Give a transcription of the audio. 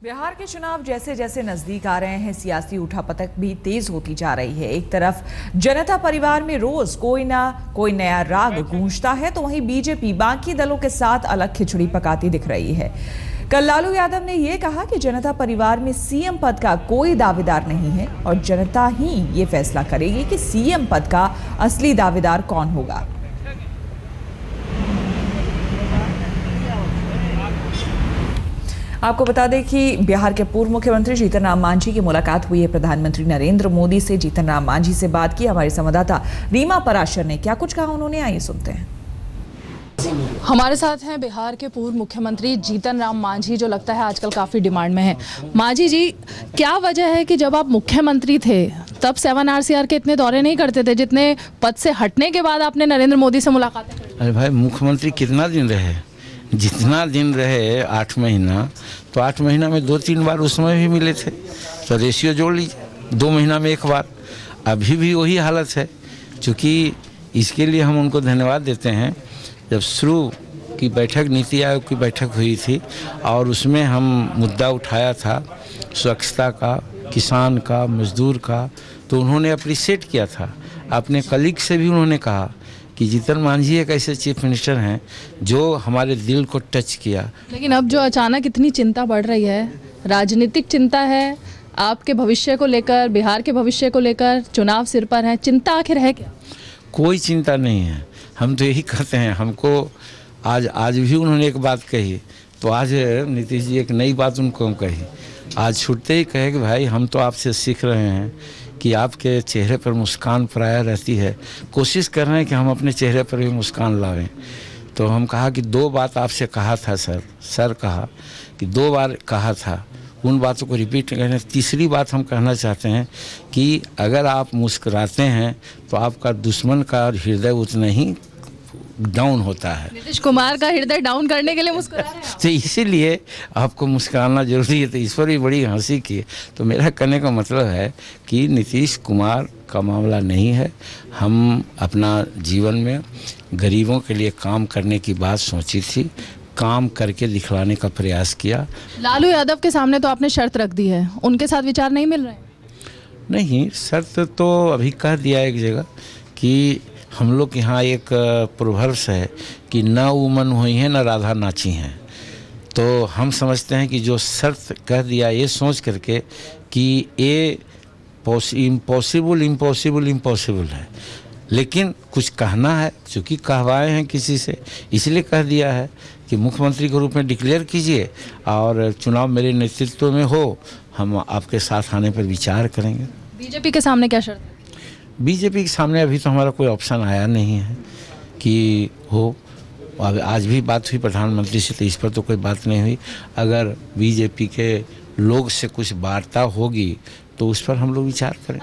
बिहार के चुनाव जैसे जैसे नजदीक आ रहे हैं, सियासी उठापटक भी तेज होती जा रही है। एक तरफ जनता परिवार में रोज कोई ना कोई नया राग गूंजता है, तो वहीं बीजेपी बाकी दलों के साथ अलग खिचड़ी पकाती दिख रही है। कल लालू यादव ने यह कहा कि जनता परिवार में सीएम पद का कोई दावेदार नहीं है और जनता ही ये फैसला करेगी कि सीएम पद का असली दावेदार कौन होगा। आपको बता दें कि बिहार के पूर्व मुख्यमंत्री जीतन राम मांझी की मुलाकात हुई है प्रधानमंत्री नरेंद्र मोदी से। जीतन राम मांझी से बात की हमारी संवाददाता रीमा पराशर ने। क्या कुछ कहा उन्होंने, आइए सुनते हैं। हमारे साथ हैं बिहार के पूर्व मुख्यमंत्री जीतन राम मांझी, जो लगता है आजकल काफ़ी डिमांड में है। मांझी जी, क्या वजह है कि जब आप मुख्यमंत्री थे तब 7 RCR के इतने दौरे नहीं करते थे जितने पद से हटने के बाद आपने नरेंद्र मोदी से मुलाकातें की? अरे भाई, मुख्यमंत्री कितना दिन रहे? जितना दिन रहे 8 महीना, तो 8 महीना में 2-3 बार उस समय भी मिले थे, तो रेशियो जोड़ लीजिए, 2 महीना में 1 बार। अभी भी वही हालत है। क्योंकि इसके लिए हम उनको धन्यवाद देते हैं। जब शुरू की बैठक नीति आयोग की बैठक हुई थी और उसमें हम मुद्दा उठाया था स्वच्छता का, किसान का, मजदूर का, तो उन्होंने अप्रिशिएट किया था। अपने कलीग से भी उन्होंने कहा कि जीतन मांझी एक ऐसे चीफ मिनिस्टर हैं जो हमारे दिल को टच किया। लेकिन अब जो अचानक इतनी चिंता बढ़ रही है, राजनीतिक चिंता है, आपके भविष्य को लेकर, बिहार के भविष्य को लेकर, चुनाव सिर पर है, चिंता आखिर है क्या? कोई चिंता नहीं है। हम तो यही कहते हैं, हमको आज भी उन्होंने एक बात कही, तो आज नीतीश जी एक नई बात उनको कही। आज छूटते ही कहे कि भाई, हम तो आपसे सीख रहे हैं कि आपके चेहरे पर मुस्कान प्रायः रहती है, कोशिश कर रहे हैं कि हम अपने चेहरे पर भी मुस्कान लावें। तो हम कहा कि 2 बात आपसे कहा था सर कहा कि 2 बार कहा था, उन बातों को रिपीट करने। तीसरी बात हम कहना चाहते हैं कि अगर आप मुस्कुराते हैं तो आपका दुश्मन का हृदय उतना ही डाउन होता है। नीतीश कुमार का हृदय डाउन करने के लिए मुस्कुरा रहे हैं? तो इसीलिए आपको मुस्कुराना जरूरी है। तो इस पर भी बड़ी हंसी की। तो मेरा कहने का मतलब है कि नीतीश कुमार का मामला नहीं है। हम अपना जीवन में गरीबों के लिए काम करने की बात सोची थी, काम करके दिखलाने का प्रयास किया। लालू यादव के सामने तो आपने शर्त रख दी है, उनके साथ विचार नहीं मिल रहे? नहीं, शर्त तो अभी कह दिया एक जगह कि हम लोग के यहाँ एक प्रोवर्ब्स है कि न उमन हुई है न राधा नाची हैं। तो हम समझते हैं कि जो शर्त कह दिया ये सोच करके कि ये इम्पॉसिबल है, लेकिन कुछ कहना है, चूँकि कहवाए हैं किसी से, इसलिए कह दिया है कि मुख्यमंत्री के रूप में डिक्लेयर कीजिए और चुनाव मेरे नेतृत्व में हो, हम आपके साथ आने पर विचार करेंगे। बीजेपी के सामने क्या शर्त है? बीजेपी के सामने अभी तो हमारा कोई ऑप्शन आया नहीं है कि हो। आज भी बात हुई प्रधानमंत्री से, तो इस पर तो कोई बात नहीं हुई। अगर बीजेपी के लोग से कुछ वार्ता होगी तो उस पर हम लोग विचार करें।